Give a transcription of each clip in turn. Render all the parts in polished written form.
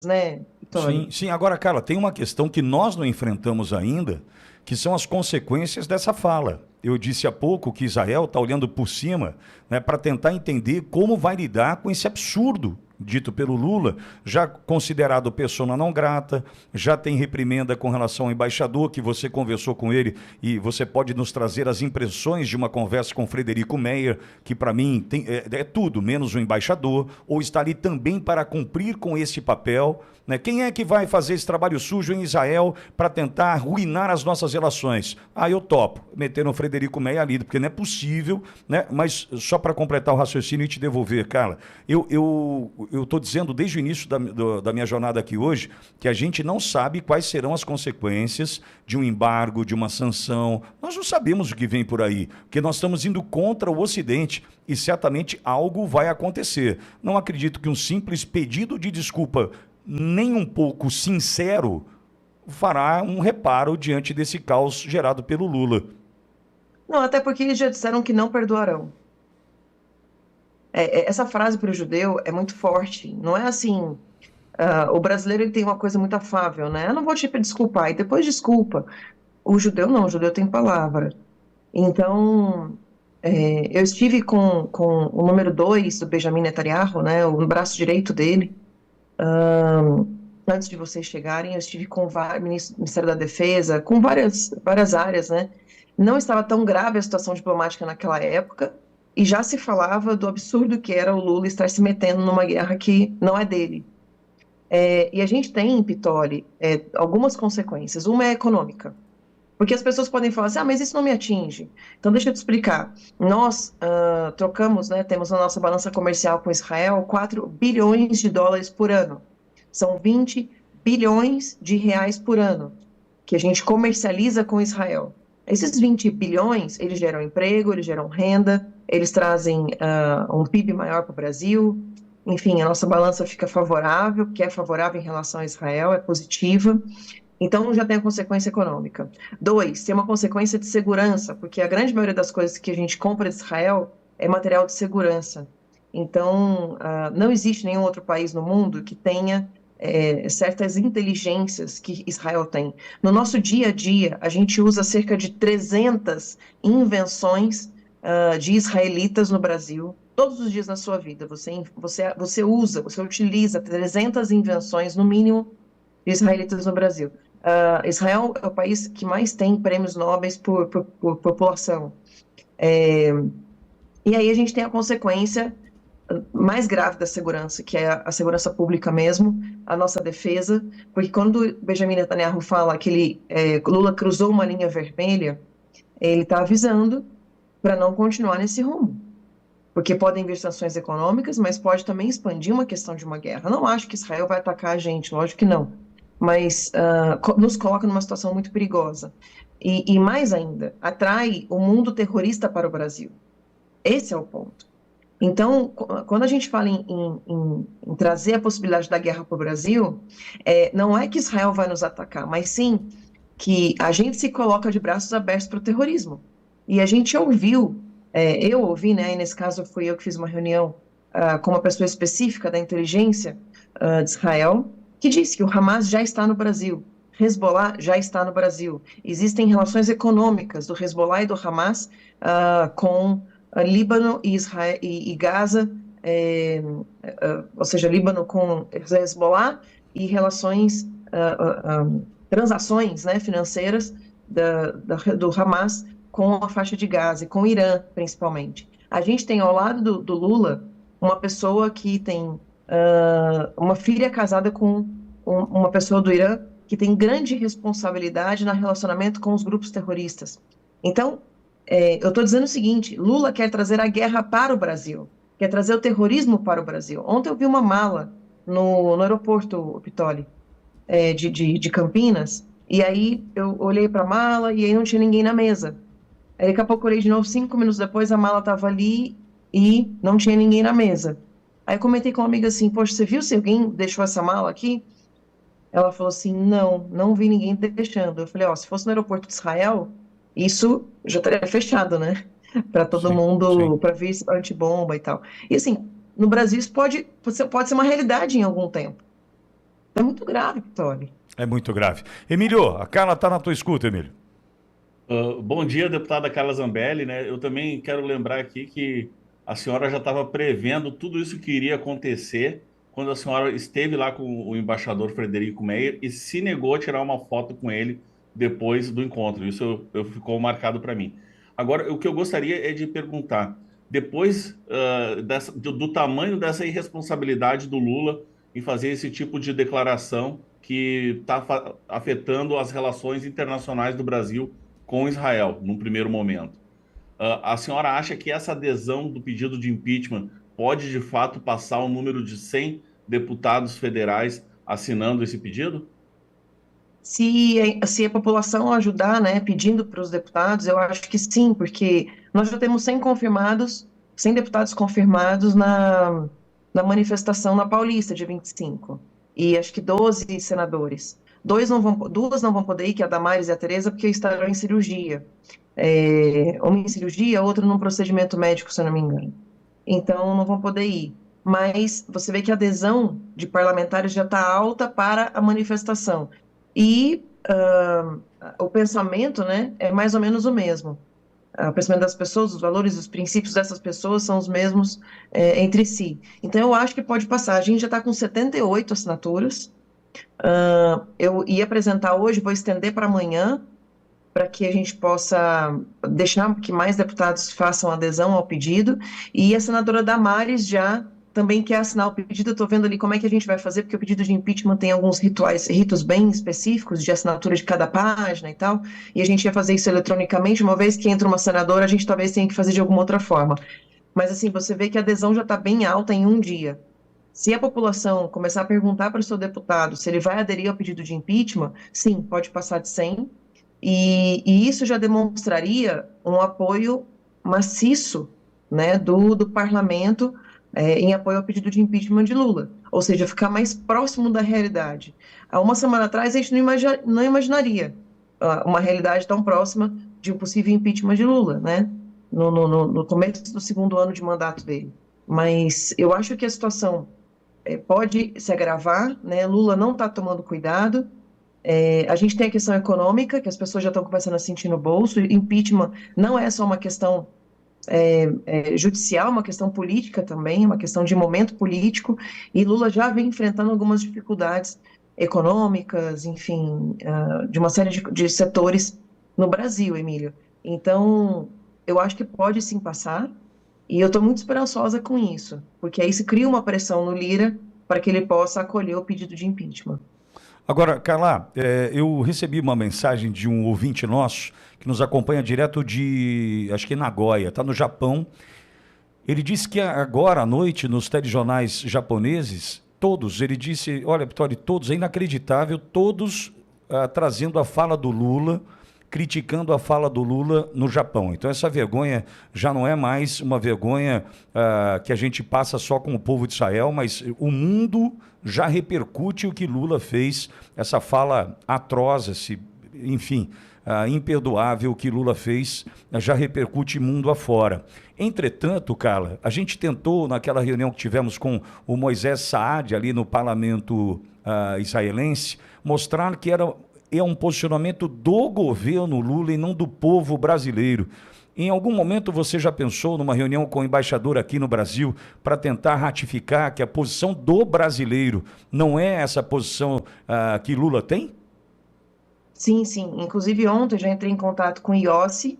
né, Vitória? Sim, sim. Agora, Carla, tem uma questão que nós não enfrentamos ainda, que são as consequências dessa fala. Eu disse há pouco que Israel está olhando por cima, né, para tentar entender como vai lidar com esse absurdo dito pelo Lula, já considerado persona não grata, já tem reprimenda com relação ao embaixador, que você conversou com ele e você pode nos trazer as impressões de uma conversa com Frederico Meyer, que para mim é tudo, menos o embaixador, ou está ali também para cumprir com esse papel. Né? Quem é que vai fazer esse trabalho sujo em Israel para tentar arruinar as nossas relações? Ah, eu topo. Meteram o Frederico Meyer ali, porque não é possível, né? Mas só para completar o raciocínio e te devolver, Carla, eu estou dizendo desde o início da minha jornada aqui hoje que a gente não sabe quais serão as consequências de um embargo, de uma sanção. Nós não sabemos o que vem por aí, porque nós estamos indo contra o Ocidente e certamente algo vai acontecer. Não acredito que um simples pedido de desculpa nem um pouco sincero, fará um reparo diante desse caos gerado pelo Lula. Não, até porque eles já disseram que não perdoarão. Essa frase para o judeu é muito forte. Não é assim. O brasileiro ele tem uma coisa muito afável, né? Eu não vou te desculpar, e depois desculpa. O judeu não, o judeu tem palavra. Então, eu estive com o número 2 do Benjamin Netanyahu, né, o braço direito dele, antes de vocês chegarem, eu estive com o Ministério da Defesa, com várias áreas, né? Não estava tão grave a situação diplomática naquela época, e já se falava do absurdo que era o Lula estar se metendo numa guerra que não é dele. E a gente tem em Pitoli algumas consequências. Uma é econômica, porque as pessoas podem falar assim, mas isso não me atinge. Então, deixa eu te explicar. Nós trocamos, né, temos na nossa balança comercial com Israel 4 bilhões de dólares por ano. São 20 bilhões de reais por ano que a gente comercializa com Israel. Esses 20 bilhões, eles geram emprego, eles geram renda, eles trazem um PIB maior para o Brasil. Enfim, a nossa balança fica favorável, que é favorável em relação a Israel, é positiva. Então, já tem a consequência econômica. 2, tem uma consequência de segurança, porque a grande maioria das coisas que a gente compra de Israel é material de segurança. Então, não existe nenhum outro país no mundo que tenha certas inteligências que Israel tem. No nosso dia a dia, a gente usa cerca de 300 invenções de israelitas no Brasil. Todos os dias na sua vida, você utiliza 300 invenções, no mínimo, de israelitas no Brasil. Israel é o país que mais tem prêmios Nobel por população. E aí a gente tem a consequência mais grave da segurança, que é a segurança pública mesmo, a nossa defesa, porque quando Benjamin Netanyahu fala que Lula cruzou uma linha vermelha, ele está avisando para não continuar nesse rumo. Porque podem vir sanções econômicas, mas pode também expandir uma questão de uma guerra. Não acho que Israel vai atacar a gente, lógico que não. Mas nos coloca numa situação muito perigosa. E mais ainda, atrai o mundo terrorista para o Brasil. Esse é o ponto. Então, quando a gente fala em trazer a possibilidade da guerra para o Brasil, não é que Israel vai nos atacar, mas sim que a gente se coloca de braços abertos para o terrorismo. E a gente ouviu, eu ouvi, né, e nesse caso fui eu que fiz uma reunião com uma pessoa específica da inteligência de Israel, que disse que o Hamas já está no Brasil, Hezbollah já está no Brasil. Existem relações econômicas do Hezbollah e do Hamas com Líbano e, Israel, e Gaza, ou seja, Líbano com Hezbollah e relações, transações, né, financeiras do Hamas com a faixa de Gaza e com o Irã, principalmente. A gente tem ao lado do Lula uma pessoa que tem uma filha casada com uma pessoa do Irã que tem grande responsabilidade no relacionamento com os grupos terroristas. Então, eu estou dizendo o seguinte, Lula quer trazer a guerra para o Brasil, quer trazer o terrorismo para o Brasil. Ontem eu vi uma mala no aeroporto Pitoli, de Campinas, e aí eu olhei para a mala e aí não tinha ninguém na mesa. Aí daqui a pouco eu olhei de novo, 5 minutos depois a mala estava ali e não tinha ninguém na mesa. Aí eu comentei com uma amiga assim, poxa, você viu se alguém deixou essa mala aqui? Ela falou assim, não vi ninguém deixando. Eu falei, ó, se fosse no aeroporto de Israel, isso já estaria fechado, né? Para todo Sim, sim. mundo, para ver antibomba e tal. E assim, no Brasil isso pode ser uma realidade em algum tempo. É muito grave, Vitória. É muito grave. Emílio, a Carla está na tua escuta, Emílio. Bom dia, deputada Carla Zambelli, né? Eu também quero lembrar aqui que a senhora já estava prevendo tudo isso que iria acontecer quando a senhora esteve lá com o embaixador Frederico Meyer e se negou a tirar uma foto com ele depois do encontro. Isso ficou marcado para mim. Agora, o que eu gostaria é de perguntar, depois do tamanho dessa irresponsabilidade do Lula em fazer esse tipo de declaração que está afetando as relações internacionais do Brasil com Israel, num primeiro momento. A senhora acha que essa adesão do pedido de impeachment pode, de fato, passar o número de 100 deputados federais assinando esse pedido? Se a população ajudar, né, pedindo para os deputados, eu acho que sim, porque nós já temos 100 confirmados, 100 deputados confirmados na manifestação na Paulista, dia 25, e acho que 12 senadores. Duas não vão poder ir, que é a Damares e a Tereza, porque estarão em cirurgia. Uma em cirurgia, outra num procedimento médico, se eu não me engano. Então, não vão poder ir. Mas você vê que a adesão de parlamentares já está alta para a manifestação. E o pensamento, né, é mais ou menos o mesmo. O pensamento das pessoas, os valores, os princípios dessas pessoas são os mesmos entre si. Então, eu acho que pode passar. A gente já está com 78 assinaturas. Eu ia apresentar hoje, vou estender para amanhã, para que a gente possa deixar que mais deputados façam adesão ao pedido. E a senadora Damares já também quer assinar o pedido. Eu estou vendo ali como é que a gente vai fazer, porque o pedido de impeachment tem alguns ritos bem específicos de assinatura de cada página e tal, e a gente ia fazer isso eletronicamente. Uma vez que entra uma senadora, a gente talvez tenha que fazer de alguma outra forma. Mas assim, você vê que a adesão já está bem alta em um dia. Se a população começar a perguntar para o seu deputado se ele vai aderir ao pedido de impeachment, sim, pode passar de 100, e isso já demonstraria um apoio maciço, né, do parlamento em apoio ao pedido de impeachment de Lula, ou seja, ficar mais próximo da realidade. Há uma semana atrás, a gente não imaginaria uma realidade tão próxima de um possível impeachment de Lula, né, no começo do segundo ano de mandato dele. Mas eu acho que a situação pode se agravar, né, Lula não está tomando cuidado. A gente tem a questão econômica, que as pessoas já estão começando a sentir no bolso. Impeachment não é só uma questão judicial, é uma questão política também, uma questão de momento político, e Lula já vem enfrentando algumas dificuldades econômicas, enfim, de uma série de setores no Brasil, Emílio. Então, eu acho que pode sim passar, e eu estou muito esperançosa com isso, porque aí se cria uma pressão no Lira para que ele possa acolher o pedido de impeachment. Agora, Carla, eu recebi uma mensagem de um ouvinte nosso que nos acompanha direto de, acho que Nagoya, está no Japão. Ele disse que agora à noite, nos telejornais japoneses, todos, ele disse, olha, Vitória, todos, é inacreditável, todos trazendo a fala do Lula, criticando a fala do Lula no Japão. Então essa vergonha já não é mais uma vergonha que a gente passa só com o povo de Israel, mas o mundo já repercute o que Lula fez, essa fala atroz, enfim, imperdoável que Lula fez, já repercute mundo afora. Entretanto, Carla, a gente tentou, naquela reunião que tivemos com o Moisés Saad, ali no parlamento israelense, mostrar que é um posicionamento do governo Lula e não do povo brasileiro. Em algum momento você já pensou numa reunião com o embaixador aqui no Brasil para tentar ratificar que a posição do brasileiro não é essa posição que Lula tem? Sim, sim. Inclusive ontem eu já entrei em contato com o Iossi,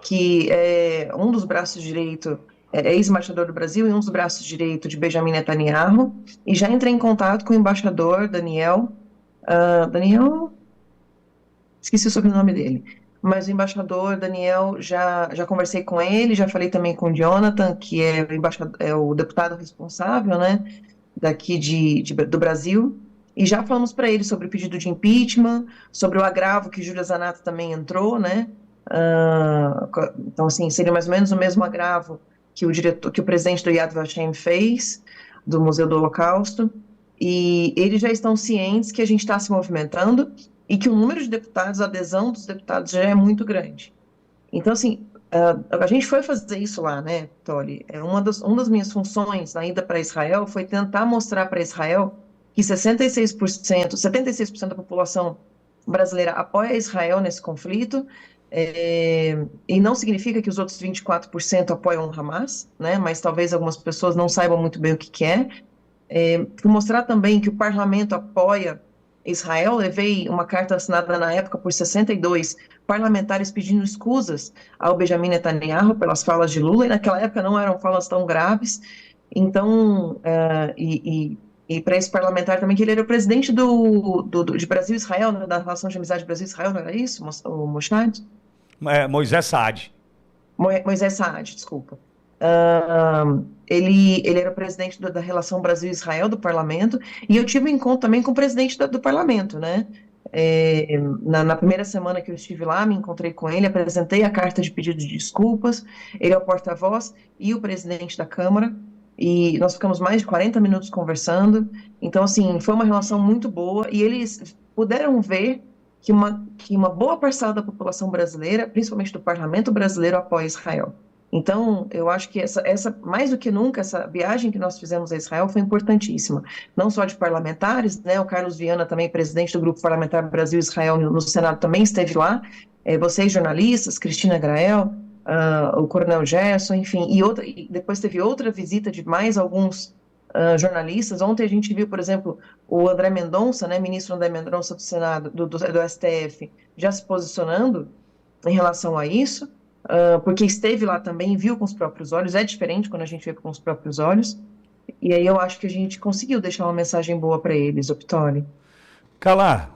que é um dos braços direito, é ex-embaixador do Brasil e um dos braços direito de Benjamin Netanyahu, e já entrei em contato com o embaixador Daniel, esqueci o sobrenome dele, mas o embaixador Daniel, já conversei com ele, já falei também com o Jonathan, que é o deputado responsável, né, daqui do Brasil, e já falamos para ele sobre o pedido de impeachment, sobre o agravo que Júlia Zanato também entrou, né, então assim, seria mais ou menos o mesmo agravo que o presidente do Yad Vashem fez, do Museu do Holocausto, e eles já estão cientes que a gente está se movimentando, e que o número de deputados, a adesão dos deputados já é muito grande. Então, assim, a gente foi fazer isso lá, né, Tolly? Uma das minhas funções na ida para Israel foi tentar mostrar para Israel que 66%, 76% da população brasileira apoia Israel nesse conflito, e não significa que os outros 24% apoiam o Hamas, né, mas talvez algumas pessoas não saibam muito bem o que é. Por mostrar também que o parlamento apoia Israel, levei uma carta assinada na época por 62 parlamentares pedindo escusas ao Benjamin Netanyahu pelas falas de Lula, e naquela época não eram falas tão graves. Então, e para esse parlamentar também, que ele era o presidente de Brasil-Israel, né, da relação de amizade Brasil-Israel, não era isso, o Mossad? Moisés Saad. Moisés Saad, desculpa. Ele era o presidente da relação Brasil-Israel do parlamento, e eu tive um encontro também com o presidente do parlamento, né? Na primeira semana que eu estive lá, me encontrei com ele, apresentei a carta de pedido de desculpas, ele é o porta-voz e o presidente da Câmara, e nós ficamos mais de 40 minutos conversando. Então, assim, foi uma relação muito boa, e eles puderam ver que uma boa parcela da população brasileira, principalmente do parlamento brasileiro, apoia Israel. Então, eu acho que essa, mais do que nunca, essa viagem que nós fizemos a Israel foi importantíssima. Não só de parlamentares, né? O Carlos Viana, também presidente do Grupo Parlamentar Brasil-Israel no Senado, também esteve lá. Vocês, jornalistas, Cristina Grael, o Coronel Gerson, enfim. E depois teve outra visita de mais alguns jornalistas. Ontem a gente viu, por exemplo, o André Mendonça, né? Ministro André Mendonça do Senado, do STF, já se posicionando em relação a isso. Porque esteve lá também, viu com os próprios olhos, é diferente quando a gente vê com os próprios olhos, e aí eu acho que a gente conseguiu deixar uma mensagem boa para eles, Optoli. Calar,